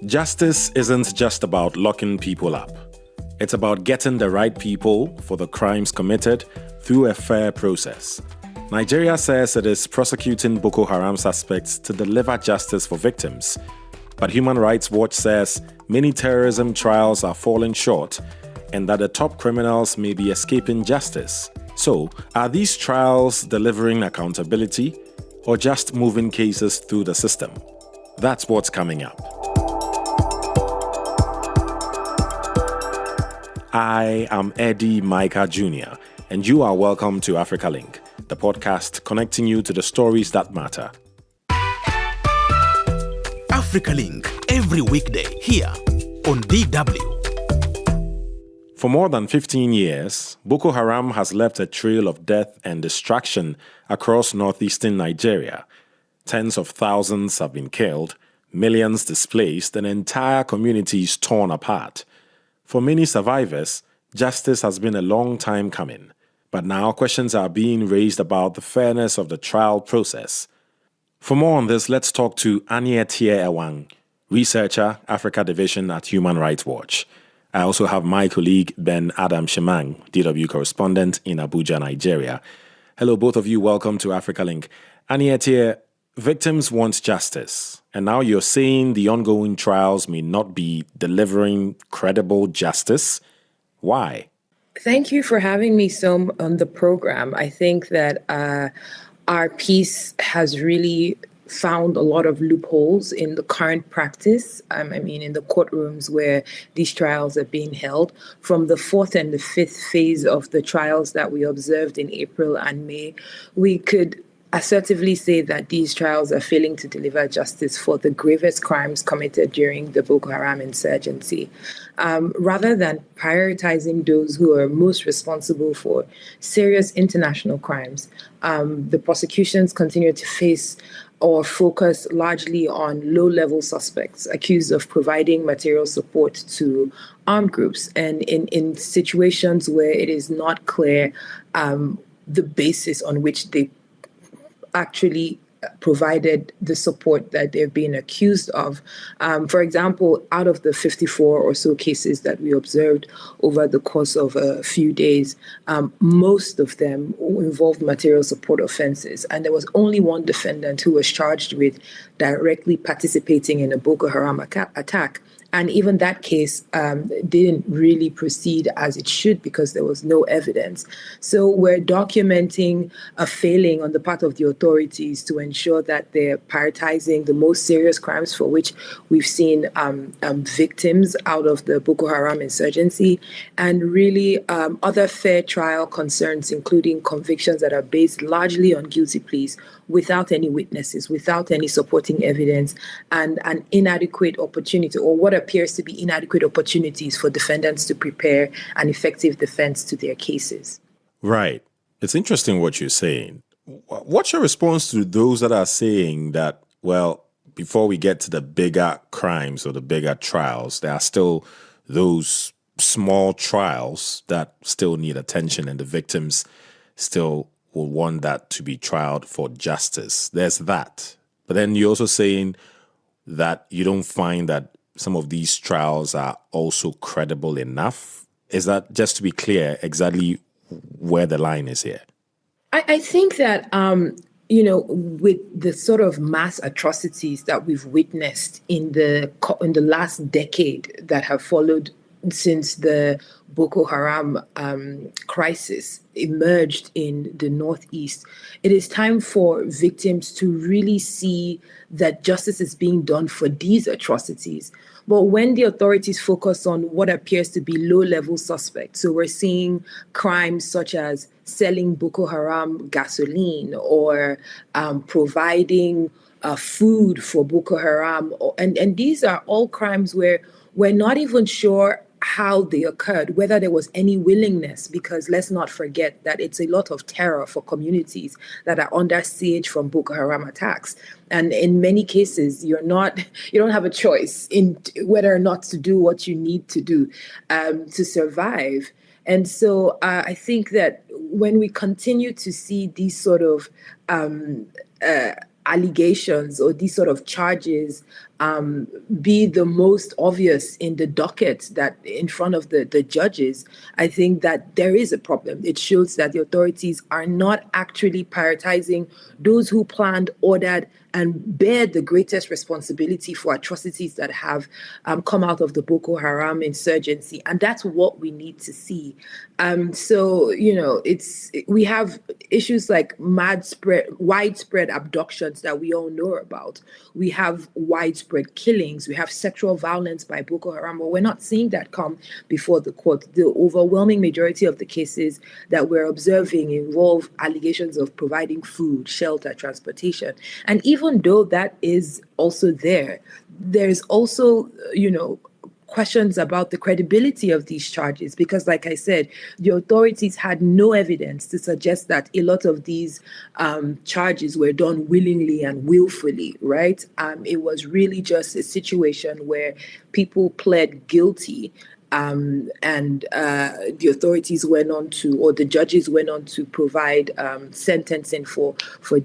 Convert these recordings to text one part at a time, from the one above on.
Justice isn't just about locking people up. It's about getting the right people for the crimes committed through a fair process. Nigeria says it is prosecuting Boko Haram suspects to deliver justice for victims. But Human Rights Watch says many terrorism trials are falling short and that the top criminals may be escaping justice. So, are these trials delivering accountability or just moving cases through the system? That's what's coming up. I am Eddie Micah Jr., and you are welcome to Africa Link, the podcast connecting you to the stories that matter. Africa Link, every weekday here on DW. For more than 15 years, Boko Haram has left a trail of death and destruction across northeastern Nigeria. Tens of thousands have been killed, millions displaced, and entire communities torn apart. For many survivors, justice has been a long time coming, but now questions are being raised about the fairness of the trial process. For more on this, let's talk to Anyetie Ewang, researcher, Africa Division at Human Rights Watch. I also have my colleague Ben Adam Shemang, DW correspondent in Abuja, Nigeria. Hello, both of you. Welcome to Africa Link. Anyetie, victims want justice, and now you're saying the ongoing trials may not be delivering credible justice. Why? Thank you for having me on the program. I think that our piece has really found a lot of loopholes in the current practice. In the courtrooms where these trials are being held. From the fourth and the fifth phase of the trials that we observed in April and May, we could assertively say that these trials are failing to deliver justice for the gravest crimes committed during the Boko Haram insurgency. Rather than prioritizing those who are most responsible for serious international crimes, the prosecutions continue to face or focus largely on low-level suspects accused of providing material support to armed groups, and in situations where it is not clear the basis on which they actually provided the support that they're being accused of. For example, out of the 54 or so cases that we observed over the course of a few days, most of them involved material support offenses. And there was only one defendant who was charged with directly participating in a Boko Haram attack. And even that case didn't really proceed as it should because there was no evidence. So we're documenting a failing on the part of the authorities to ensure that they're prioritizing the most serious crimes for which we've seen victims out of the Boko Haram insurgency, and really other fair trial concerns, including convictions that are based largely on guilty pleas without any witnesses, without any supporting evidence, and an inadequate opportunity, or what appears to be inadequate opportunities for defendants to prepare an effective defense to their cases. Right. It's interesting what you're saying. What's your response to those that are saying that, well, before we get to the bigger crimes or the bigger trials, there are still those small trials that still need attention and the victims still will want that to be trialed for justice? There's that. But then you're also saying that you don't find that some of these trials are also credible enough. Is that, just to be clear, exactly where the line is here? I think that, with the sort of mass atrocities that we've witnessed in the last decade that have followed since the Boko Haram crisis emerged in the Northeast, it is time for victims to really see that justice is being done for these atrocities. But when the authorities focus on what appears to be low-level suspects, so we're seeing crimes such as selling Boko Haram gasoline or providing food for Boko Haram, and these are all crimes where we're not even sure how they occurred, whether there was any willingness, because let's not forget that it's a lot of terror for communities that are under siege from Boko Haram attacks. And in many cases, you don't have a choice in whether or not to do what you need to do to survive. And so I think that when we continue to see these sort of allegations or these sort of charges be the most obvious in the docket that in front of the judges, I think that there is a problem. It shows that the authorities are not actually prioritizing those who planned, ordered, and bear the greatest responsibility for atrocities that have come out of the Boko Haram insurgency. And that's what we need to see. So, we have issues like widespread abductions that we all know about. We have widespread killings. We have sexual violence by Boko Haram, but we're not seeing that come before the court. The overwhelming majority of the cases that we're observing involve allegations of providing food, shelter, transportation. And even though that is also there's also, questions about the credibility of these charges, because like I said, the authorities had no evidence to suggest that a lot of these charges were done willingly and willfully, right? It was really just a situation where people pled guilty, and the authorities went on to, or the judges went on to provide sentencing for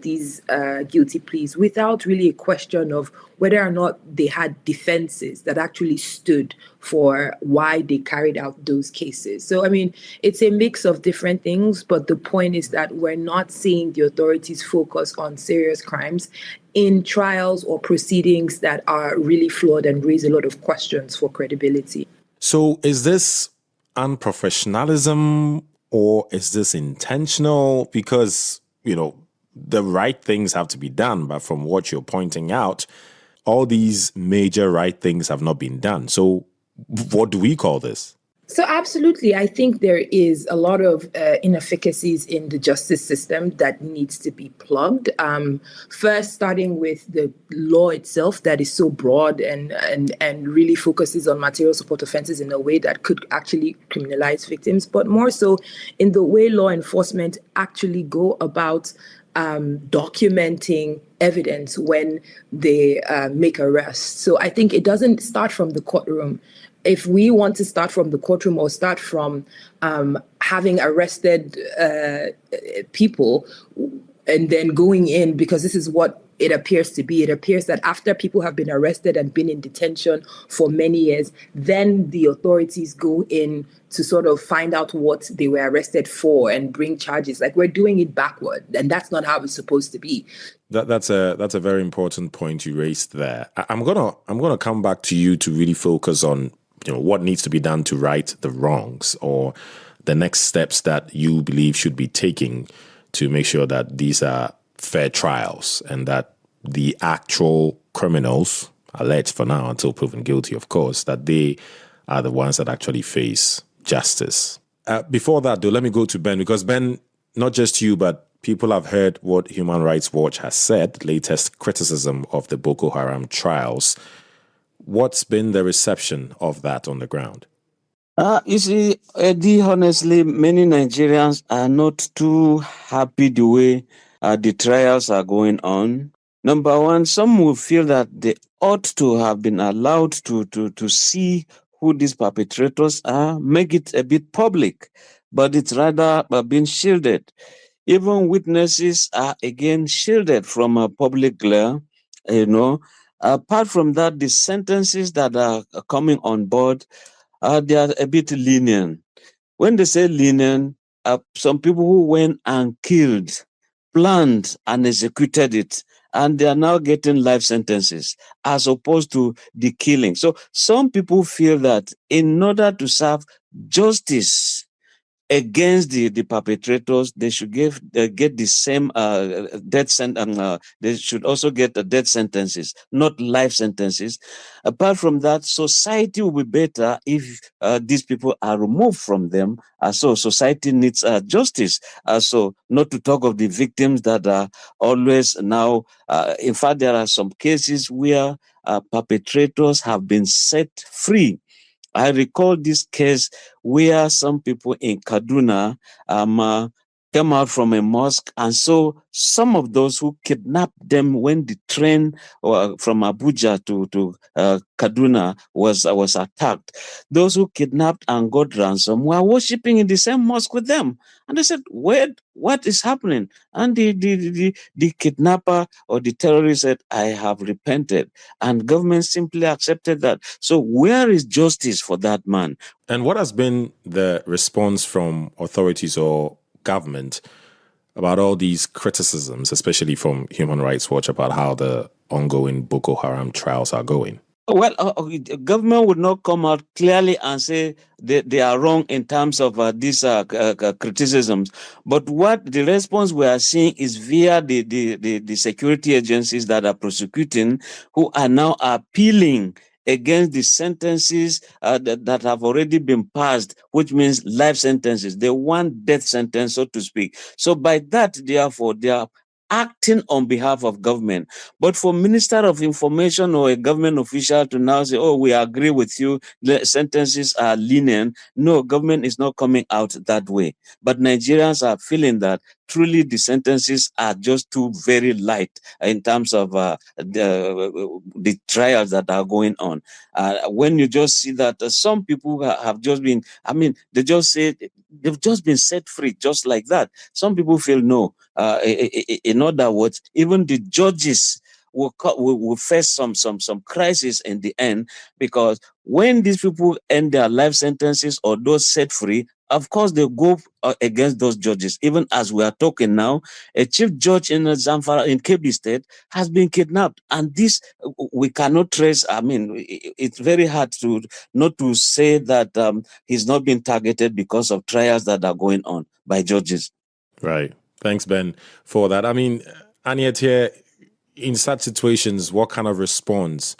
these guilty pleas without really a question of whether or not they had defenses that actually stood for why they carried out those cases. So, I mean, it's a mix of different things, but the point is that we're not seeing the authorities focus on serious crimes in trials or proceedings that are really flawed and raise a lot of questions for credibility. So is this unprofessionalism or is this intentional? Because, the right things have to be done. But from what you're pointing out, all these major right things have not been done. So what do we call this? So absolutely, I think there is a lot of inefficacies in the justice system that needs to be plugged. First, starting with the law itself that is so broad and really focuses on material support offenses in a way that could actually criminalize victims, but more so in the way law enforcement actually go about documenting evidence when they make arrests. So I think it doesn't start from the courtroom. If we want to start from the courtroom or start from having arrested people and then going in, because this is what it appears to be. It appears that after people have been arrested and been in detention for many years, then the authorities go in to sort of find out what they were arrested for and bring charges. Like, we're doing it backward, and that's not how it's supposed to be. That's a very important point you raised there. I'm gonna come back to you to really focus on what needs to be done to right the wrongs, or the next steps that you believe should be taking to make sure that these are fair trials and that the actual criminals, alleged for now until proven guilty, of course, that they are the ones that actually face justice. Before that, though, let me go to Ben, because Ben, not just you, but people have heard what Human Rights Watch has said, latest criticism of the Boko Haram trials. What's been the reception of that on the ground? You see, Eddie, honestly, many Nigerians are not too happy the way the trials are going on. Number one, some will feel that they ought to have been allowed to see who these perpetrators are, make it a bit public, but it's rather being shielded. Even witnesses are again shielded from a public glare, Apart from that, the sentences that are coming on board, they are a bit lenient. When they say lenient, some people who went and killed, planned and executed it, and they are now getting life sentences as opposed to the killing. So some people feel that in order to serve justice against the perpetrators, they should get the same death sentence. They should also get the death sentences, not life sentences. Apart from that, society will be better if these people are removed from them. So society needs justice. So not to talk of the victims that are always now. In fact, there are some cases where perpetrators have been set free. I recall this case where some people in Kaduna came out from a mosque. And so some of those who kidnapped them when the train from Abuja to Kaduna was attacked, those who kidnapped and got ransom were worshipping in the same mosque with them. And they said, what is happening? And the kidnapper or the terrorist said, I have repented. And government simply accepted that. So where is justice for that man? And what has been the response from authorities or government about all these criticisms, especially from Human Rights Watch, about how the ongoing Boko Haram trials are going? Well, government would not come out clearly and say they are wrong in terms of these criticisms. But what the response we are seeing is via the security agencies that are prosecuting, who are now appealing against the sentences that have already been passed, which means life sentences. They want death sentence, so to speak. So by that, therefore, they are acting on behalf of government. But for Minister of Information or a government official to now say, oh, we agree with you, the sentences are lenient. No, government is not coming out that way. But Nigerians are feeling that truly the sentences are just too very light in terms of the trials that are going on. When you just see that some people have just been, they just say they've just been set free just like that. Some people feel no. In other words, even the judges will face some crisis in the end, because when these people end their life sentences or those set free, of course they go against those judges. Even as we are talking now, a chief judge in Zamfara in Kebbi State has been kidnapped, and this we cannot trace. It's very hard to not to say that he's not been targeted because of trials that are going on by judges. Right. Thanks, Ben, for that. Aniet here, in such situations, what kind of response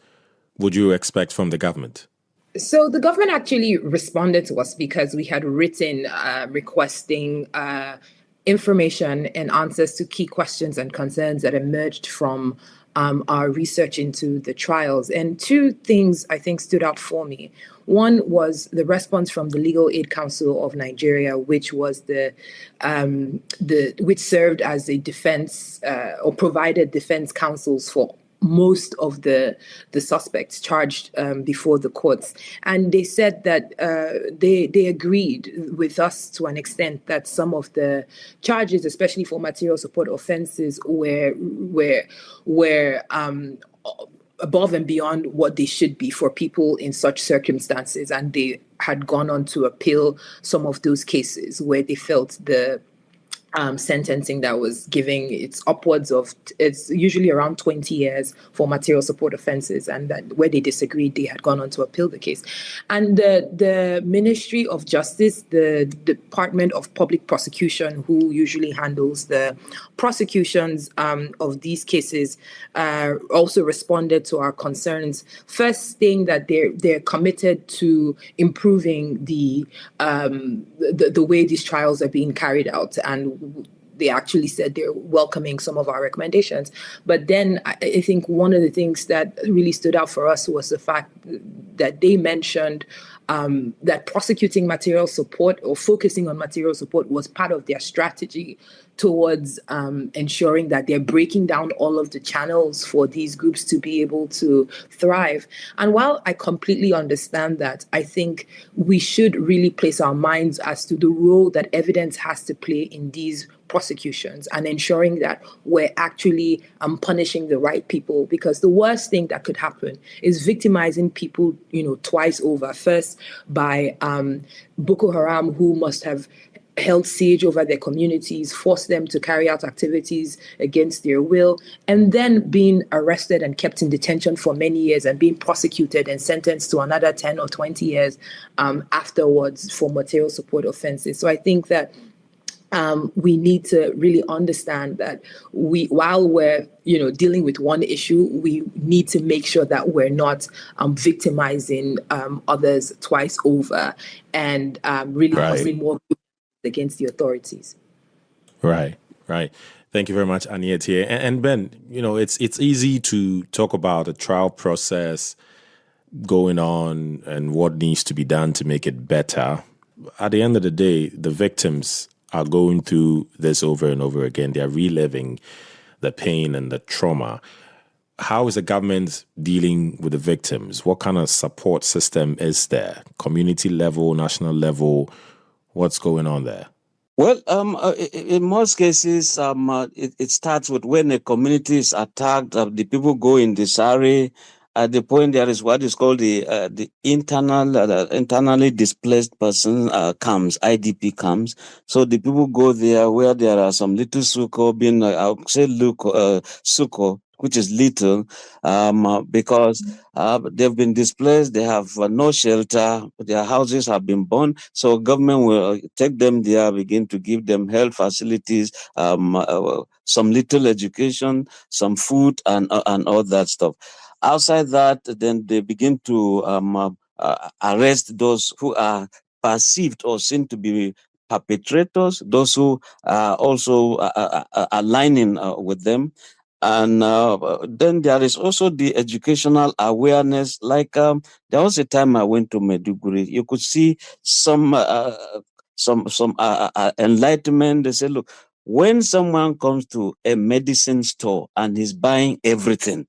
would you expect from the government? So the government actually responded to us because we had written requesting information and answers to key questions and concerns that emerged from our research into the trials. And two things I think stood out for me. One was the response from the Legal Aid Council of Nigeria, which was which served as a defense or provided defense counsels for most of the suspects charged before the courts. And they said that they agreed with us to an extent that some of the charges, especially for material support offenses, were above and beyond what they should be for people in such circumstances. And they had gone on to appeal some of those cases where they felt the sentencing that was giving it's usually around 20 years for material support offenses, and that where they disagreed, they had gone on to appeal the case. And the Ministry of Justice, the Department of Public Prosecution, who usually handles the prosecutions of these cases, also responded to our concerns. First, saying that they're committed to improving the way these trials are being carried out, and they actually said they're welcoming some of our recommendations. But then I think one of the things that really stood out for us was the fact that they mentioned that prosecuting material support or focusing on material support was part of their strategy towards ensuring that they're breaking down all of the channels for these groups to be able to thrive. And while I completely understand that, I think we should really place our minds as to the role that evidence has to play in these prosecutions and ensuring that we're actually punishing the right people, because the worst thing that could happen is victimizing people, twice over. First by Boko Haram, who must have held siege over their communities, forced them to carry out activities against their will, and then being arrested and kept in detention for many years and being prosecuted and sentenced to another 10 or 20 years afterwards for material support offenses. So I think that we need to really understand that while we're dealing with one issue, we need to make sure that we're not victimizing others twice over and really causing more against the authorities. Right. Thank you very much, Aniet. And Ben, it's easy to talk about a trial process going on and what needs to be done to make it better. At the end of the day, the victims are going through this over and over again. They're reliving the pain and the trauma. How is the government dealing with the victims? What kind of support system is there? Community level, national level? What's going on there? Well, in most cases, it starts with when a community is attacked. The people go in disarray. At the point there is what is called the internally displaced person camps, IDP camps. So the people go there where there are some little suko being, I would say, suko, which is little, because they've been displaced. They have no shelter. Their houses have been burned. So government will take them there, begin to give them health facilities, some little education, some food, and all that stuff. Outside that, then they begin to arrest those who are perceived or seen to be perpetrators, those who are also aligning with them. And then there is also the educational awareness. Like there was a time I went to Maiduguri, you could see some enlightenment. They say, look, when someone comes to a medicine store and he's buying everything,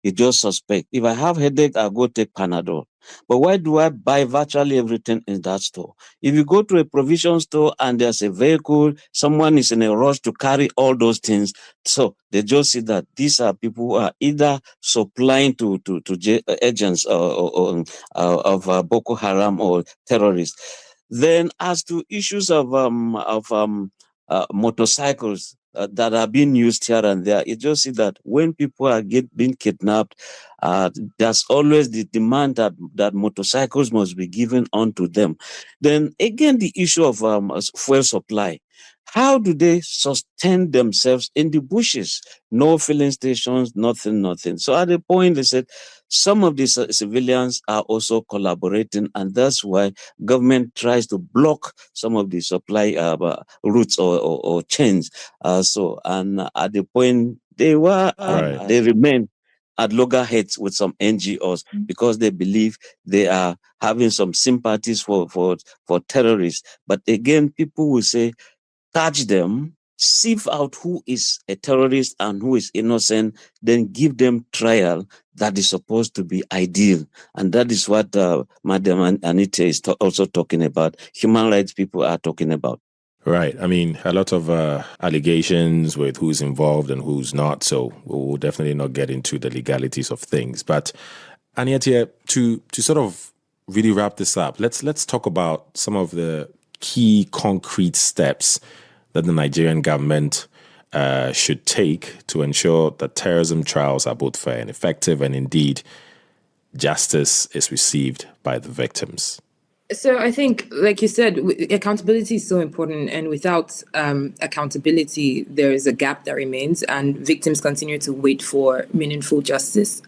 you just suspect. If I have headache, I'll go take Panadol. But why do I buy virtually everything in that store? If you go to a provision store and there's a vehicle, someone is in a rush to carry all those things. So they just see that these are people who are either supplying to agents of Boko Haram or terrorists. Then as to issues of motorcycles, that are being used here and there, you just see that when people are being kidnapped, there's always the demand that motorcycles must be given onto them. Then again, the issue of fuel supply. How do they sustain themselves in the bushes? No filling stations, nothing. So at the point, they said some of these civilians are also collaborating, and that's why government tries to block some of the supply routes or chains. And at the point they were, they remain at loggerheads with some NGOs because they believe they are having some sympathies for terrorists. But again, people will say, catch them, sieve out who is a terrorist and who is innocent, then give them trial that is supposed to be ideal. And that is what Madam Anita is also talking about. Human rights people are talking about. Right. I mean, a lot of allegations with who's involved and who's not. So we'll definitely not get into the legalities of things. But Aniatia, to sort of really wrap this up, let's talk about some of the key concrete steps that the Nigerian government should take to ensure that terrorism trials are both fair and effective, and indeed justice is received by the victims. So I think, like you said, accountability is so important, and without accountability, there is a gap that remains, and victims continue to wait for meaningful justice.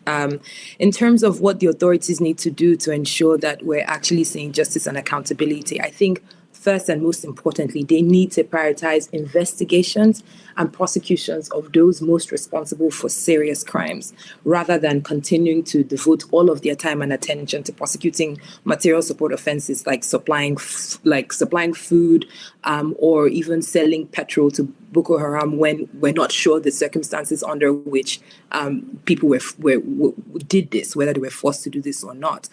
In terms of what the authorities need to do to ensure that we're actually seeing justice and accountability, I think first and most importantly, they need to prioritize investigations and prosecutions of those most responsible for serious crimes, rather than continuing to devote all of their time and attention to prosecuting material support offenses like supplying food, or even selling petrol to Boko Haram when we're not sure the circumstances under which people did this, whether they were forced to do this or not.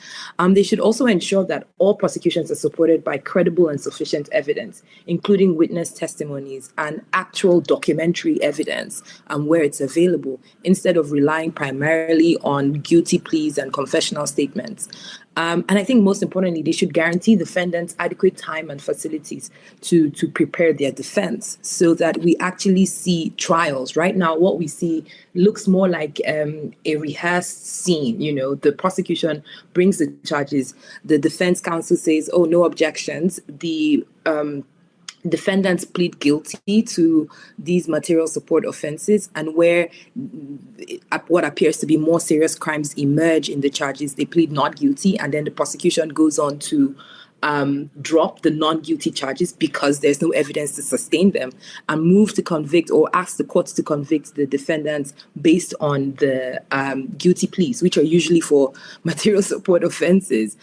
They should also ensure that all prosecutions are supported by credible and sufficient evidence, including witness testimonies and actual documentary evidence where it's available, instead of relying primarily on guilty pleas and confessional statements. And I think most importantly, they should guarantee defendants adequate time and facilities to prepare their defense, so that we actually see trials. Right now, what we see looks more like a rehearsed scene. You know, the prosecution brings the charges, the defense counsel says, "Oh, no objections." The defendants plead guilty to these material support offenses, and where what appears to be more serious crimes emerge in the charges, they plead not guilty, and then the prosecution goes on to drop the non-guilty charges because there's no evidence to sustain them, and move to convict or ask the courts to convict the defendants based on the guilty pleas, which are usually for material support offenses.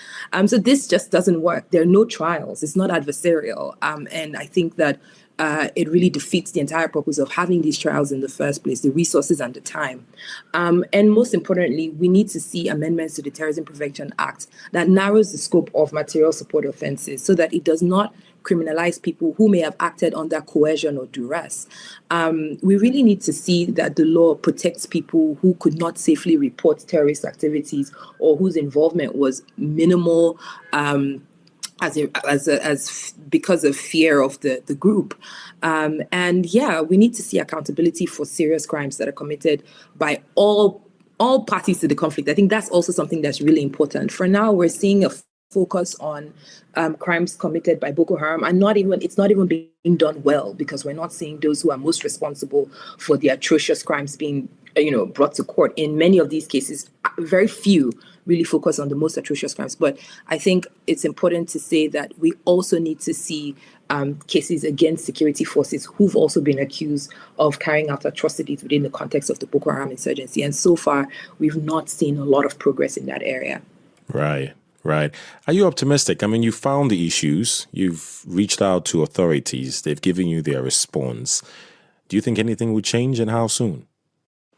So this just doesn't work. There are no trials. It's not adversarial. And I think that it really defeats the entire purpose of having these trials in the first place, the resources and the time. And most importantly, we need to see amendments to the Terrorism Prevention Act that narrows the scope of material support offenses so that it does not criminalize people who may have acted under coercion or duress. We really need to see that the law protects people who could not safely report terrorist activities or whose involvement was minimal because of fear of the group. We need to see accountability for serious crimes that are committed by all parties to the conflict. I think that's also something that's really important. For now, we're seeing a focus on crimes committed by Boko Haram, and it's not even being done well, because we're not seeing those who are most responsible for the atrocious crimes being brought to court. In many of these cases, very few really focus on the most atrocious crimes. But I think it's important to say that we also need to see cases against security forces who've also been accused of carrying out atrocities within the context of the Boko Haram insurgency. And so far, we've not seen a lot of progress in that area. Right. Are you optimistic? I mean, you found the issues, you've reached out to authorities, they've given you their response. Do you think anything will change, and how soon?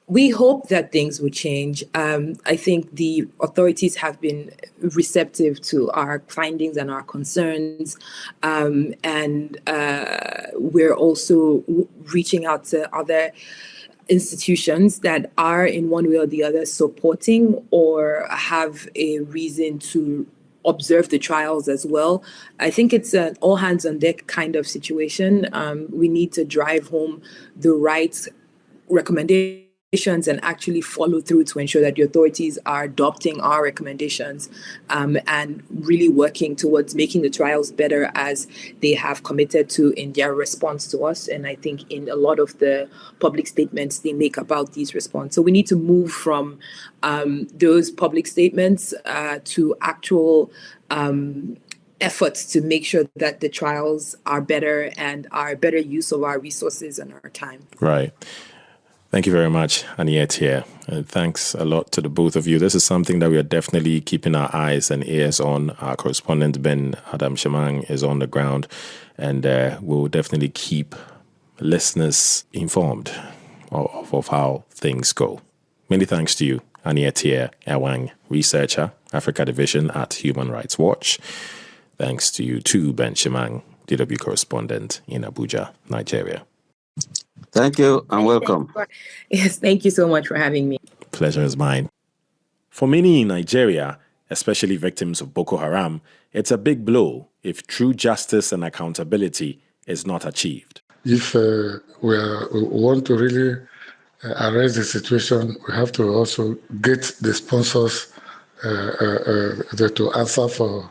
We hope that things will change. I think the authorities have been receptive to our findings and our concerns. We're also reaching out to other institutions that are in one way or the other supporting or have a reason to observe the trials as well. I think it's an all hands on deck kind of situation. We need to drive home the right recommendations and actually follow through to ensure that the authorities are adopting our recommendations and really working towards making the trials better, as they have committed to in their response to us. And I think in a lot of the public statements they make about these responses. So we need to move from those public statements to actual efforts to make sure that the trials are better and are better use of our resources and our time. Right. Thank you very much, Aniette here. And thanks a lot to the both of you. This is something that we are definitely keeping our eyes and ears on. Our correspondent, Ben Adam Shemang, is on the ground, and we'll definitely keep listeners informed of how things go. Many thanks to you, Aniette Ewang, researcher, Africa Division at Human Rights Watch. Thanks to you too, Ben Shemang, DW correspondent in Abuja, Nigeria. Thank you and welcome. Yes, thank you so much for having me. Pleasure is mine. For many in Nigeria, especially victims of Boko Haram, it's a big blow if true justice and accountability is not achieved. If we want to really arrest the situation, we have to also get the sponsors to answer for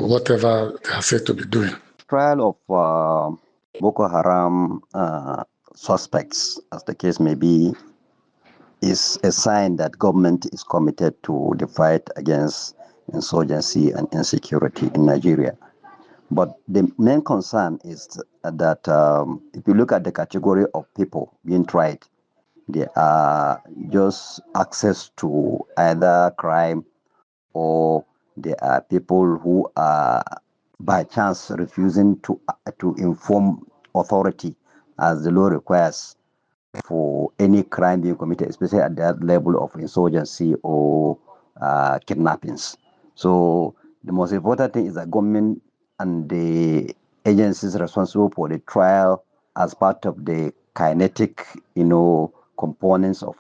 whatever they are said to be doing. Trial of Boko Haram suspects, as the case may be, is a sign that government is committed to the fight against insurgency and insecurity in Nigeria. But the main concern is that if you look at the category of people being tried, they are just access to either crime, or they are people who are by chance refusing to inform authority as the law requires for any crime being committed, especially at that level of insurgency or kidnappings. So the most important thing is that government and the agencies responsible for the trial, as part of the kinetic, components of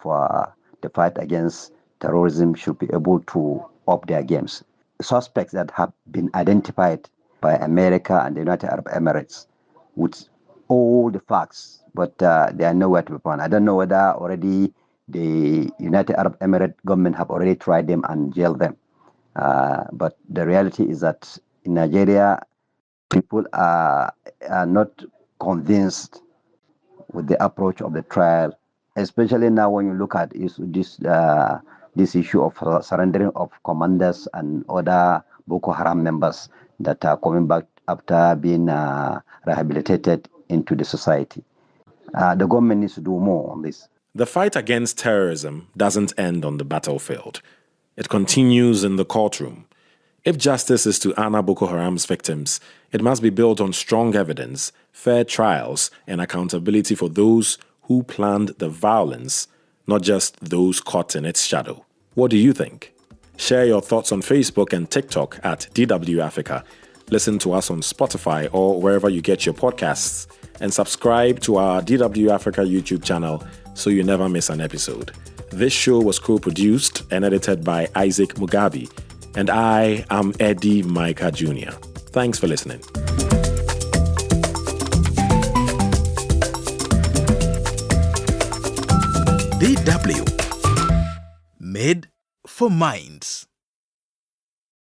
the fight against terrorism, should be able to up their games. Suspects that have been identified by America and the United Arab Emirates with all the facts, but they are nowhere to be found. I don't know whether already the United Arab Emirates government have already tried them and jailed them. But the reality is that in Nigeria, people are not convinced with the approach of the trial, especially now when you look at this issue of surrendering of commanders and other Boko Haram members that are coming back after being rehabilitated into the society. The government needs to do more on this. The fight against terrorism doesn't end on the battlefield. It continues in the courtroom. If justice is to honor Boko Haram's victims, It must be built on strong evidence, fair trials, and accountability for those who planned the violence, not just those caught in its shadow. What do you think? Share your thoughts on Facebook and TikTok at DW Africa. Listen to us on Spotify or wherever you get your podcasts, and subscribe to our DW Africa YouTube channel so you never miss an episode. This show was co-produced and edited by Isaac Mugabe, and I am Eddie Micah Jr. Thanks for listening. DW. Made for minds.